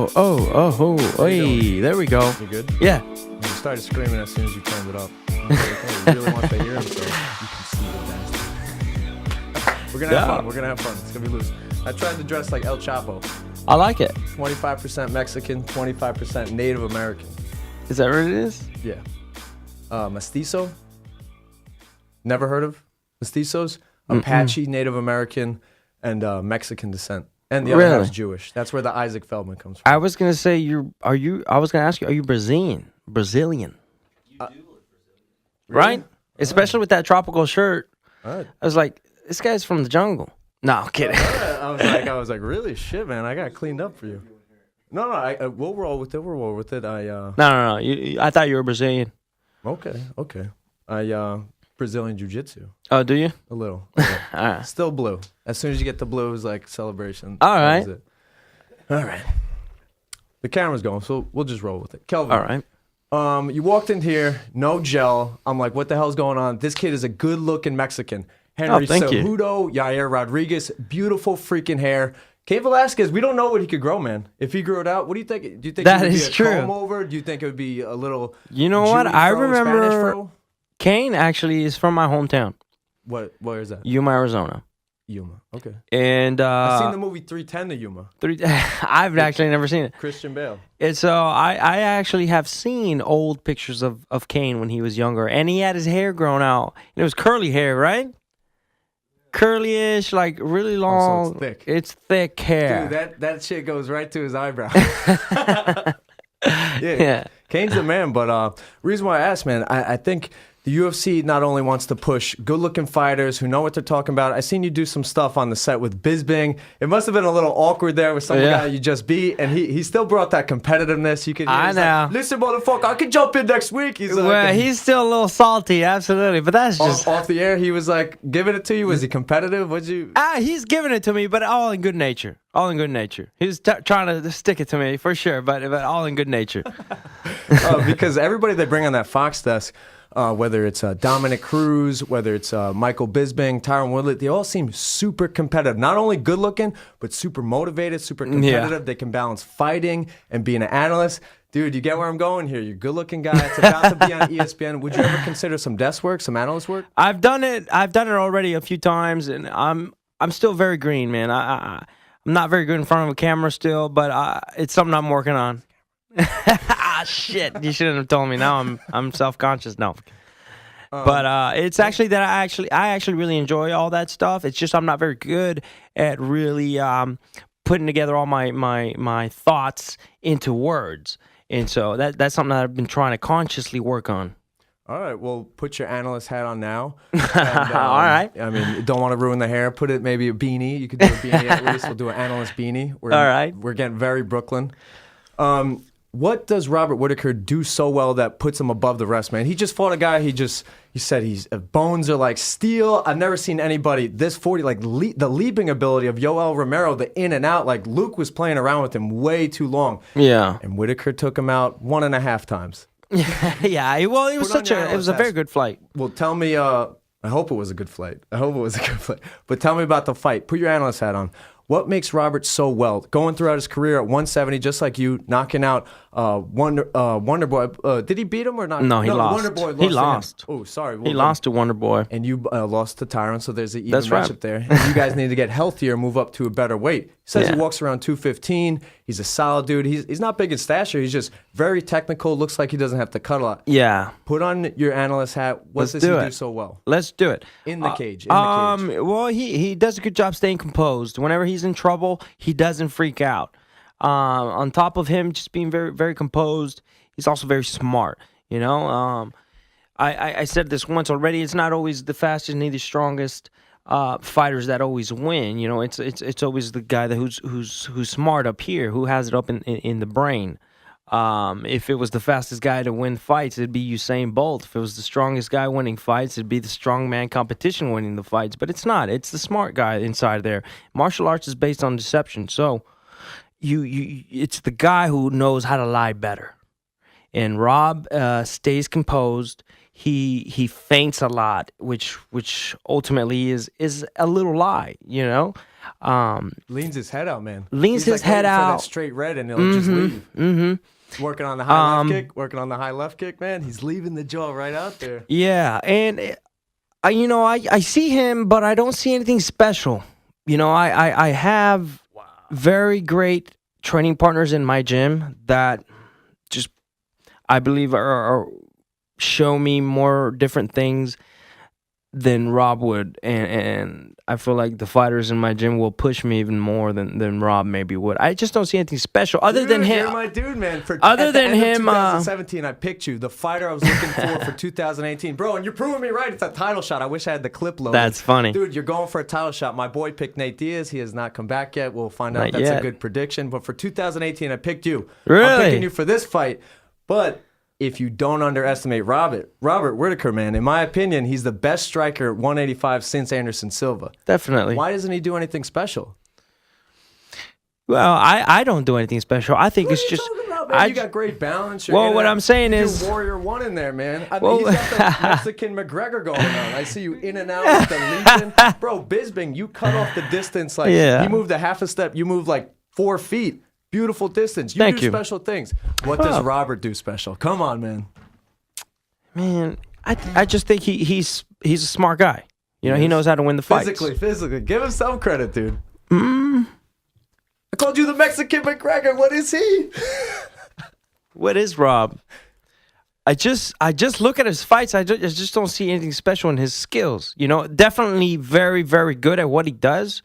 Hey, there we go. You good? Yeah. You started screaming as soon as you turned it up. I was like, oh, you really want to hear him, so you can see the dance. We're gonna have fun. We're gonna have fun. It's gonna be loose. I tried to dress like El Chapo. I like it. 25% Mexican, 25% Native American. Is that what it is? Yeah. Mestizo. Never heard of mestizos? Apache, Native American, and Mexican descent. And the other half's Jewish. That's where the Isaac Feldman comes from. I was gonna say I was gonna ask you, are you Brazilian? You do look Brazilian. Right? Really? Especially with that tropical shirt. All right. I was like, this guy's from the jungle. No, I'm kidding. I was like, really? Shit, man. I got cleaned up for you. No, we'll roll with it. We'll roll with it. No. I thought you were Brazilian. Okay. Brazilian Jiu-Jitsu. Oh, do you? A little. All right. Still blue. As soon as you get the blue, it's like celebration. All right. All right. The camera's going, so we'll just roll with it. Kelvin. All right. You walked in here, no gel. I'm like, what the hell's going on? This kid is a good-looking Mexican. Henry Cejudo, Yair Rodriguez, beautiful freaking hair. Cain Velasquez, we don't know what he could grow, man. If he grew it out, what do you think? Do you think that it would is be a true. comb over? Do you think it would be a little? You know what? Jewy I fro, remember Spanish fro? Cain actually is from my hometown. Where is that? Yuma, Arizona. Yuma. Okay. And I've seen the movie 310 to Yuma. I've actually never seen it. Christian Bale. And so I actually have seen old pictures of Cain when he was younger, and he had his hair grown out. It was curly hair, right? Curly-ish, like really long. So it's thick. It's thick hair. Dude, that shit goes right to his eyebrow. Yeah. Cain's the man, but reason why I asked, man, I think the UFC not only wants to push good-looking fighters who know what they're talking about. I seen you do some stuff on the set with Bisping. It must have been a little awkward there with some guy you just beat, and he still brought that competitiveness. You could hear I know. Like, listen, motherfucker, I can jump in next week. He's like, well, he's still a little salty, absolutely, but that's just off the air. He was like giving it to you. Was he competitive? What'd you? He's giving it to me, but all in good nature. All in good nature. He was trying to stick it to me for sure, but all in good nature. Because everybody they bring on that Fox desk. Whether it's Dominic Cruz, whether it's Michael Bisping, Tyron Woodley, they all seem super competitive. Not only good looking, but super motivated, super competitive. Yeah. They can balance fighting and being an analyst. Dude, you get where I'm going here. You're a good looking guy. It's about to be on ESPN. Would you ever consider some desk work, some analyst work? I've done it already a few times, and I'm still very green, man. I'm not very good in front of a camera still, but it's something I'm working on. Shit! You shouldn't have told me. Now I'm self-conscious. No, but it's actually that I actually really enjoy all that stuff. It's just I'm not very good at really putting together all my thoughts into words, and so that's something that I've been trying to consciously work on. All right, well, put your analyst hat on now. And, all right. I mean, don't want to ruin the hair. Put it maybe a beanie. You could do a beanie at least. We'll do an analyst beanie. All right. We're getting very Brooklyn. What does Robert Whittaker do so well that puts him above the rest, man? He just fought a guy. He said his bones are like steel. I've never seen anybody this 40, like the leaping ability of Yoel Romero, the in and out. Like Luke was playing around with him way too long. Yeah. And Whittaker took him out 1.5 times. Yeah. Well, it was a very good fight. Well, tell me. I hope it was a good fight. But tell me about the fight. Put your analyst hat on. What makes Robert so well? Going throughout his career at 170, just like you, knocking out Wonder Boy. Did he beat him or not? No, he lost. Wonder Boy lost. He lost. Oh, sorry. He lost to Wonder Boy. And you lost to Tyron, so there's an even matchup right. there. And you guys need to get healthier, move up to a better weight. He says he walks around 215. He's a solid dude. He's not big in stature. He's just very technical. Looks like he doesn't have to cut a lot. Yeah. Put on your analyst hat. What does he do so well? Let's do it. In the cage. Well, he does a good job staying composed. Whenever he's in trouble, he doesn't freak out. On top of him just being very, very composed, he's also very smart. You know, I said this once already. It's not always the fastest, neither strongest fighters that always win. You know, it's always the guy who's smart up here, who has it up in the brain. If it was the fastest guy to win fights, it'd be Usain Bolt. If it was the strongest guy winning fights, it'd be the strongman competition winning the fights. But it's not. It's the smart guy inside there. Martial arts is based on deception. So it's the guy who knows how to lie better. and Rob stays composed. He feints a lot, which ultimately is a little lie, you know. Leans his head out, man. Leans He's his like head waiting for out. that straight red, and he'll just leave. Working on the high left kick, working on the high left kick, man. He's leaving the jaw right out there. Yeah, and I see him, but I don't see anything special. You know, I have very great training partners in my gym that just I believe are show me more different things than Rob would, and I feel like the fighters in my gym will push me even more than Rob maybe would. I just don't see anything special other than him. You're my dude, man. Other than him, 2017, I picked you, the fighter I was looking for 2018, bro. And you're proving me right. It's a title shot. I wish I had the clip loaded. That's funny, dude. You're going for a title shot. My boy picked Nate Diaz. He has not come back yet. We'll find out. That's a good prediction. But for 2018, I picked you. Really? I'm picking you for this fight, but. If you don't underestimate Robert Whittaker, man, in my opinion, he's the best striker at 185 since Anderson Silva. Definitely. Why doesn't he do anything special? Well, I don't do anything special. I think it's just. You got great balance. What I'm saying is, Warrior One in there, man. He's got the Mexican McGregor going on. I see you in and out with the legion, bro. Bisping, you cut off the distance like he moved a half a step. You moved like 4 feet. Beautiful distance. You do special things. What does Robert do special? Come on, man. Man, I just think he's a smart guy. You know, he knows how to win the fights. Physically. Give him some credit, dude. I called you the Mexican McGregor. What is he? What is Rob? I just look at his fights. I just don't see anything special in his skills. You know, definitely very, very good at what he does.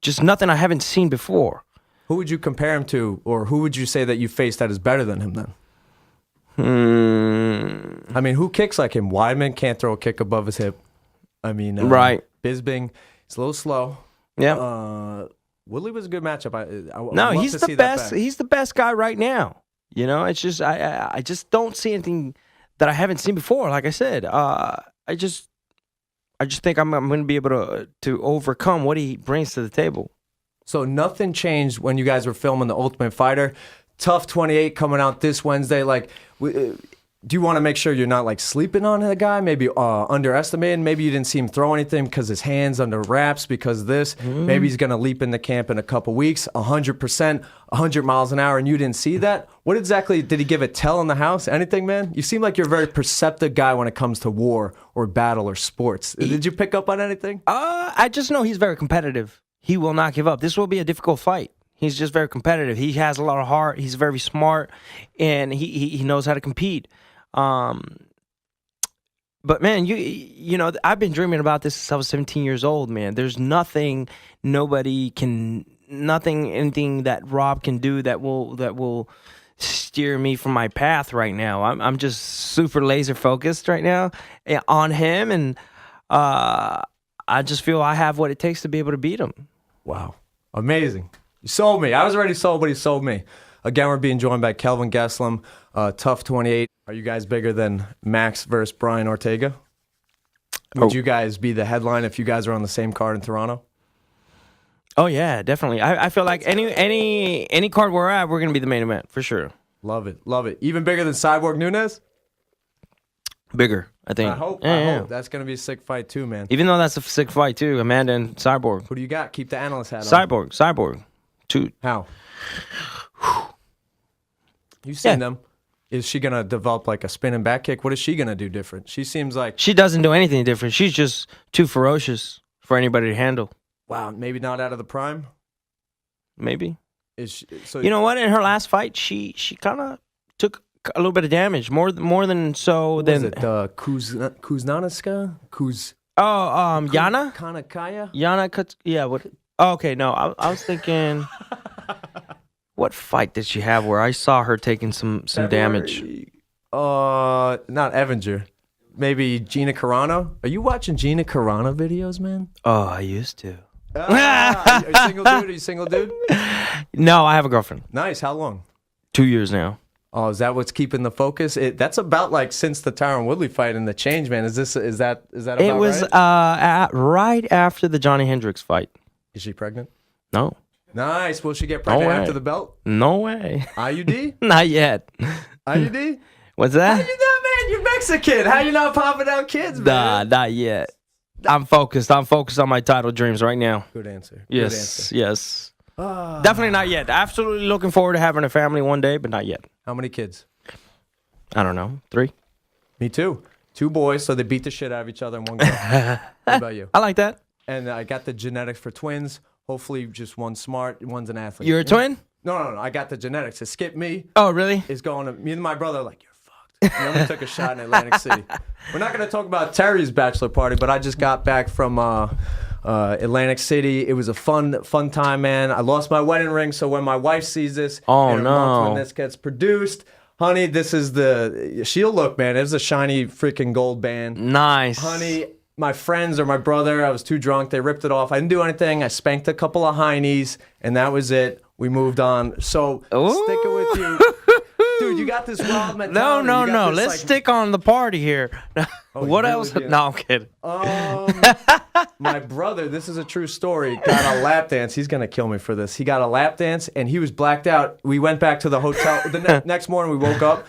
Just nothing I haven't seen before. Who would you compare him to, or who would you say that you faced that is better than him then? I mean, who kicks like him? Weidman can't throw a kick above his hip. I mean, right. Bisping, he's a little slow. Yeah. Woodley was a good matchup. He's the best. He's the best guy right now. You know, it's just I just don't see anything that I haven't seen before. Like I said, I just think I'm going to be able to overcome what he brings to the table. So nothing changed when you guys were filming The Ultimate Fighter. Tough 28 coming out this Wednesday. Like, do you want to make sure you're not like sleeping on the guy? Maybe underestimating. Maybe you didn't see him throw anything because his hands under wraps because of this. Maybe he's going to leap into camp in a couple weeks, 100%, 100 miles an hour, and you didn't see that. What exactly did he give a tell in the house? Anything, man? You seem like you're a very perceptive guy when it comes to war or battle or sports. Did you pick up on anything? I just know he's very competitive. He will not give up. This will be a difficult fight. He's just very competitive. He has a lot of heart. He's very smart, and he knows how to compete. But man, you know, I've been dreaming about this since I was 17 years old. Man, there's anything that Rob can do that will steer me from my path right now. I'm just super laser focused right now on him, and I just feel I have what it takes to be able to beat him. Wow. Amazing. You sold me. I was already sold, but he sold me. Again, we're being joined by KELVIN GASTELUM, Tough 28. Are you guys bigger than Max versus Brian Ortega? Would you guys be the headline if you guys were on the same card in Toronto? Oh, yeah, definitely. I feel like any card we're at, we're going to be the main event, for sure. Love it. Love it. Even bigger than Cyborg Nunes? Bigger, I think. I hope. That's going to be a sick fight too, man. Even though that's a sick fight too, Amanda and Cyborg. Who do you got? Keep the analyst hat on. Cyborg. Two. How? You've seen them. Is she going to develop like a spinning back kick? What is she going to do different? She seems like... She doesn't do anything different. She's just too ferocious for anybody to handle. Wow, maybe not out of the prime? Maybe. So you know what? In her last fight, she kind of took a little bit of damage, more than so than... Was it Kuznanska? Yana? Kanakaya? Yana, yeah. What? Oh, okay, no, I was thinking... What fight did she have where I saw her taking some damage? Not Evinger. Maybe Gina Carano. Are you watching Gina Carano videos, man? Oh, I used to. Are you single, dude? Are you single, dude? No, I have a girlfriend. Nice. How long? 2 years now. Oh, is that what's keeping the focus? That's about like since the Tyron Woodley fight and the change, man. Is that about It was right? Right after the Johnny Hendricks fight. Is she pregnant? No. Nice. Will she get pregnant after the belt? No way. IUD? Not yet. IUD? What's How that? you not, man? You're Mexican. How you not popping out kids, Nah, man? not yet. I'm focused. I'm focused on my title dreams right now. Good answer. Yes, Good answer. yes. Definitely not yet. Absolutely looking forward to having a family one day, but not yet. How many kids? I don't know. 3? Me too. 2 boys, so they beat the shit out of each other and one girl. What about you? I like that. And I got the genetics for twins. Hopefully, just one's smart, one's an athlete. You're a twin? No. I got the genetics. To skip me Oh, really? is going to me and my brother are like, you're fucked. And then we took a shot in Atlantic City. We're not going to talk about Terry's bachelor party, but I just got back from Atlantic City. It was a fun time, man. I lost my wedding ring, so when my wife sees this, Oh, in a month when no. this gets produced, honey, this is she'll look, man. It was a shiny freaking gold band. Nice. Honey, my friends or my brother, I was too drunk. They ripped it off. I didn't do anything. I spanked a couple of heinies, and that was it. We moved on. So sticking with you. Dude, you got this wild mentality. No. Let's stick on the party here. What you else? really do. No, I'm kidding. My brother, this is a true story, got a lap dance. He's going to kill me for this. He got a lap dance, and he was blacked out. We went back to the hotel. The next morning, we woke up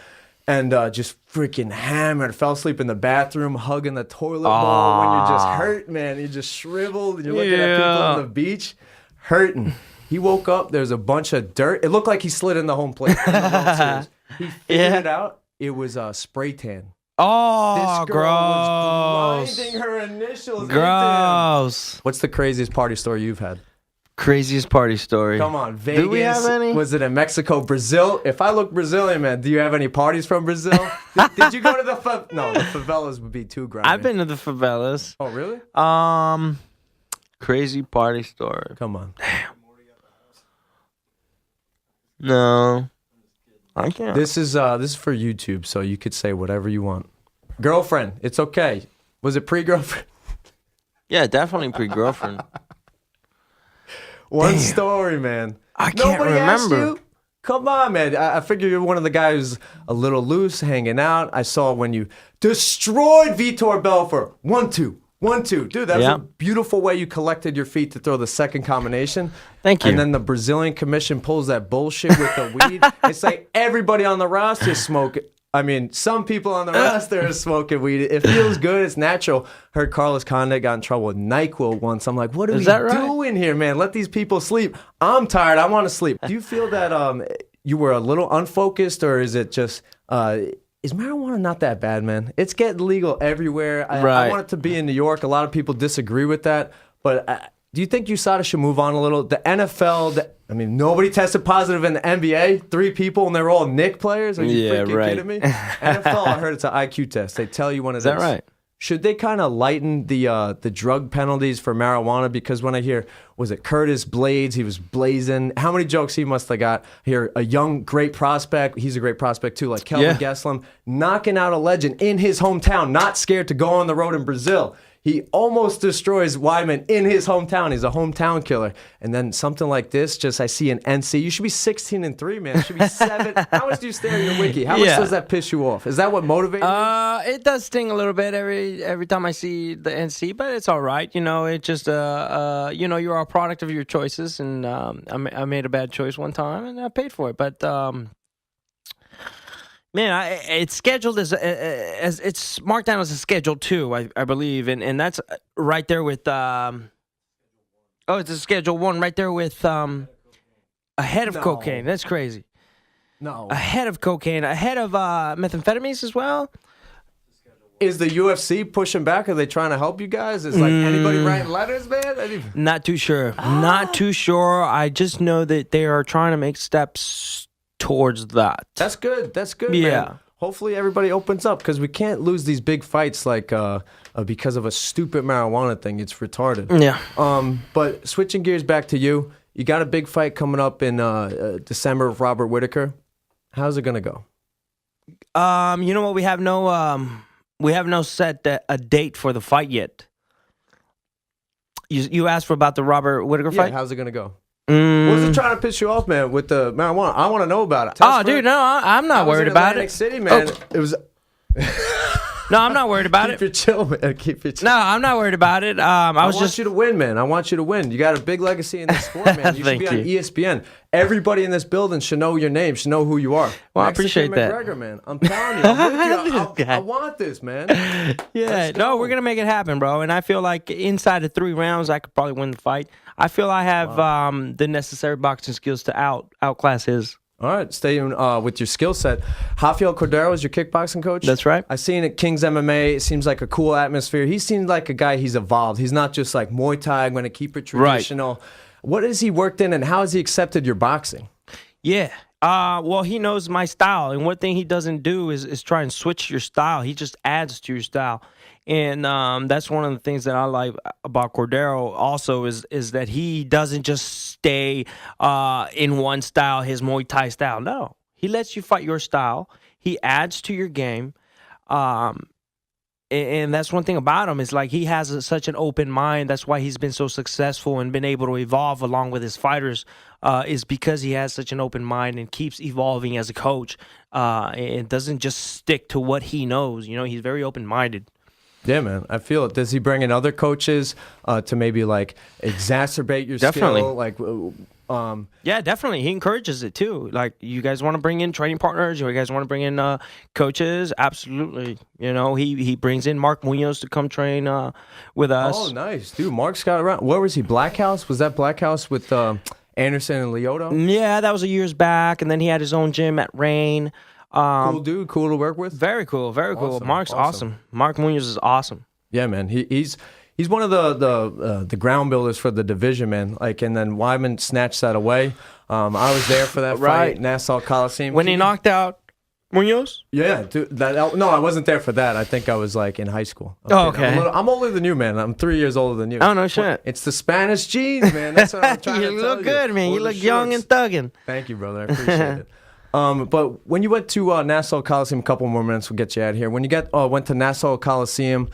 and just freaking hammered. Fell asleep in the bathroom, hugging the toilet bowl when you're just hurt, man. You just shriveled. You're looking at people on the beach, hurting. He woke up. There's a bunch of dirt. It looked like he slid in the home plate. He figured it out. It was spray tan. Oh, This girl was gross. grinding her initials into him. Gross. What's the craziest party story you've had? Craziest party story. Come on, Vegas. Do we have any? Was it in Mexico, Brazil? If I look Brazilian, man, do you have any parties from Brazil? did you go to the No, the favelas would be too grimy. I've been to the favelas. Oh, really? Crazy party story. Come on. No, I can't. This is for YouTube, so you could say whatever you want. Girlfriend, it's okay. Was it pre-girlfriend? Yeah, definitely pre-girlfriend. One story, man. I can't Nobody asked remember. you? Come on, man. I figure you're one of the guys who's a little loose, hanging out. I saw when you destroyed Vitor Belfort. 1-2. 1-2. Dude, that was a beautiful way you collected your feet to throw the second combination. Thank you. And then the Brazilian commission pulls that bullshit with the weed. It's like everybody on the roster is smoking. I mean, some people on the roster are smoking weed. It feels good. It's natural. Heard Carlos Condit got in trouble with NyQuil once. I'm like, what are we doing here, man? Let these people sleep. I'm tired. I want to sleep. Do you feel that you were a little unfocused, or is it just... is marijuana not that bad, man? It's getting legal everywhere. I want it to be in New York. A lot of people disagree with that. But do you think USADA should move on a little? The NFL, nobody tested positive in the NBA. 3 people, and they're all Knicks players? Are you freaking kidding me? NFL, I heard it's an IQ test. They tell you when it is. Is that right? Should they kind of lighten the drug penalties for marijuana? Because when I hear, was it Curtis Blades? He was blazing. How many jokes he must have got? Here, a young, great prospect. He's a great prospect too, like Kelvin Gastelum, knocking out a legend in his hometown, not scared to go on the road in Brazil. He almost destroys Wyman in his hometown. He's a hometown killer. And then something like this, I see an NC. You should be 16-3, man. It should be 7. How much do you stay on your wiki? How much does that piss you off? Is that what motivates you? It does sting a little bit every time I see the NC, but it's all right. You know, it just you're a product of your choices, and I made a bad choice one time, and I paid for it. But man, it's scheduled as it's marked down as a Schedule 2, I believe, and that's right there with it's a Schedule 1 right there with ahead of cocaine. That's crazy. No. Ahead of cocaine, ahead of methamphetamines as well. Is the UFC pushing back? Are they trying to help you guys? Is anybody writing letters, man? Not too sure. Not too sure. I just know that they are trying to make steps towards that. That's good. That's good, Yeah. man. Hopefully everybody opens up, because we can't lose these big fights like because of a stupid marijuana thing. It's retarded. Yeah. But switching gears back to you, you got a big fight coming up in December with Robert Whittaker. How's it gonna go? You know what? We have no set a date for the fight yet. You asked for about the Robert Whittaker fight? How's it gonna go? Was it trying to piss you off, man, with the marijuana? I want to know about it. Dude, no, I'm not worried about Atlantic it. City, man. Oh. It was. No, I'm not worried about Keep it. it chill, man. Keep it chill. No, I'm not worried about it. I want you to win, man. I want you to win. You got a big legacy in this sport, man. You should be on ESPN. Everybody in this building should know your name, should know who you are. Well, I appreciate that. McGregor, man. I'm telling you, I'm with you. I want this, man. Yeah, no, we're gonna make it happen, bro. And I feel like inside of 3 rounds, I could probably win the fight. I feel I have the necessary boxing skills to outclass his. All right, staying with your skill set. Rafael Cordero is your kickboxing coach? That's right. I've seen at King's MMA. It seems like a cool atmosphere. He seems like a guy, he's evolved. He's not just like Muay Thai, I'm going to keep it traditional. Right. What has he worked in, and how has he accepted your boxing? Yeah. Well, he knows my style, and one thing he doesn't do is try and switch your style. He just adds to your style. And that's one of the things that I like about Cordero also is that he doesn't just stay in one style, his Muay Thai style. No, he lets you fight your style. He adds to your game. And that's one thing about him is like he has such an open mind. That's why he's been so successful and been able to evolve along with his fighters is because he has such an open mind and keeps evolving as a coach and doesn't just stick to what he knows. You know, he's very open-minded. Yeah, man, I feel it. Does he bring in other coaches to maybe like exacerbate your Definitely. skill? Like, yeah, definitely. He encourages it too. Like, you guys want to bring in training partners? You guys want to bring in coaches? Absolutely. You know, he brings in Mark Munoz to come train with us. Oh, nice, dude. Mark's got around. Where was he? Black House? Was that Black House with Anderson and Lyoto? Yeah, that was a years back, and then he had his own gym at Rain. Cool dude, cool to work with. Very cool, very cool. Mark's awesome. Mark Munoz is awesome. Yeah, man. He's one of the ground builders for the division, man. Like, and then Wyman snatched that away. I was there for that fight, Nassau Coliseum. When he knocked out Munoz? Yeah, dude. No, I wasn't there for that. I think I was like in high school. Okay. I'm older than you, man. I'm 3 years older than you. Oh, no shit. It's the Spanish genes, man. That's what I'm trying to tell you. You look good, man. You look young and thugging. Thank you, brother. I appreciate it. But when you went to Nassau Coliseum, a couple more minutes, we'll get you out of here. When you went to Nassau Coliseum,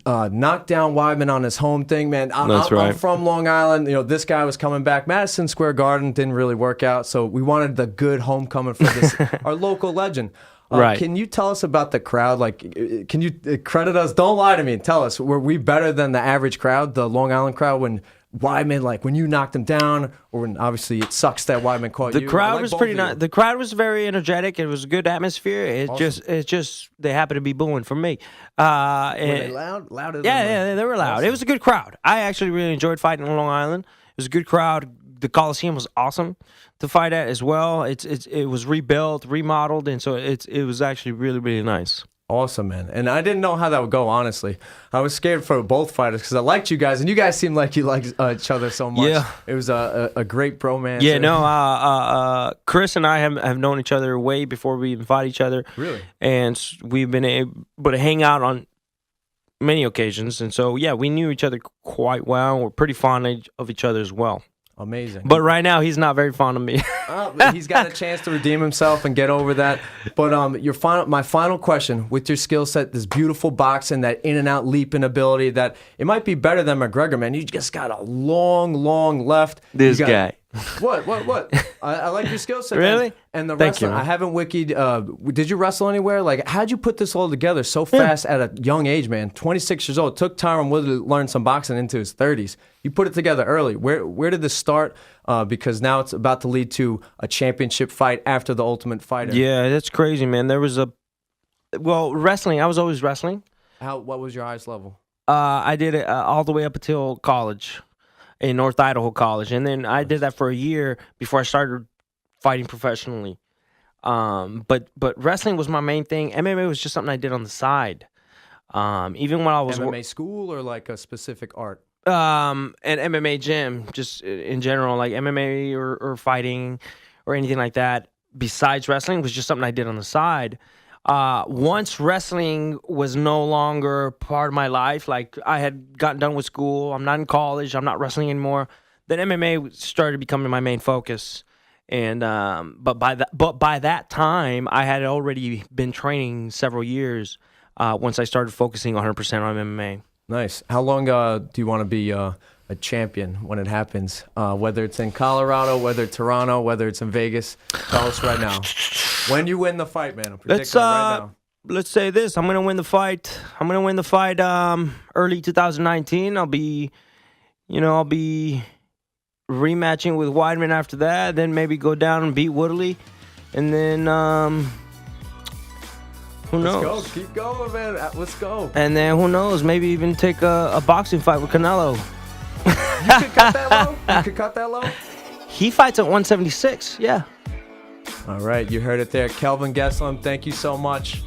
knocked down Weidman on his home thing, man. I'm from Long Island. You know, this guy was coming back. Madison Square Garden didn't really work out, so we wanted the good homecoming for this, our local legend. Right. Can you tell us about the crowd? Like, can you credit us? Don't lie to me. Tell us, were we better than the average crowd, the Long Island crowd, when Weidman, like when you knocked him down, or when obviously it sucks that Weidman caught you? The crowd was pretty nice. The crowd was very energetic. It was a good atmosphere. It just they happened to be booing for me. Were they loud? Louder than yeah, they were loud. Awesome. It was a good crowd. I actually really enjoyed fighting on Long Island. It was a good crowd. The Coliseum was awesome to fight at as well. It was rebuilt, remodeled, and so it was actually really, really nice. Awesome, man. And I didn't know how that would go, honestly. I was scared for both fighters because I liked you guys, and you guys seemed like you liked each other so much. Yeah. It was a great bromance. Yeah, no, Chris and I have known each other way before we even fought each other. Really? And we've been able to hang out on many occasions. And so, yeah, we knew each other quite well. We're pretty fond of each other as well. Amazing. But right now, he's not very fond of me. He's got a chance to redeem himself and get over that. But my final question, with your skill set, this beautiful boxing, that in and out leaping ability, that it might be better than McGregor, man. You just got a long left. This guy. What? I like your skill set. Really? Man. And the Thank wrestling, you, I haven't wikied. Did you wrestle anywhere? Like, how'd you put this all together so fast at a young age, man? 26 years old. It took Tyron Woodley to learn some boxing into his 30s. You put it together early. Where did this start? Because now it's about to lead to a championship fight after the Ultimate Fighter. Yeah, that's crazy, man. There was wrestling. I was always wrestling. What was your highest level? I did it all the way up until college. In North Idaho College, and then I did that for a year before I started fighting professionally. But wrestling was my main thing. MMA was just something I did on the side. Even when I was MMA school or like a specific art. An MMA gym, just in general, like MMA or fighting or anything like that. Besides wrestling, was just something I did on the side. Once wrestling was no longer part of my life, like I had gotten done with school, I'm not in college, I'm not wrestling anymore, then MMA started becoming my main focus. And but by that time, I had already been training several years. Once I started focusing 100% on MMA. Nice. How long do you want to be a champion when it happens? Whether it's in Colorado, whether it's Toronto, whether it's in Vegas, tell us right now. When you win the fight, man, I'm predicting right now. let's say this: I'm gonna win the fight. I'm gonna win the fight early 2019. I'll be rematching with Weidman after that. Then maybe go down and beat Woodley, and then who knows? Let's go. Keep going, man. Let's go. And then who knows? Maybe even take a boxing fight with Canelo. You could cut that low? You could cut that low? He fights at 176. Yeah. All right. You heard it there. Kelvin Gastelum, thank you so much.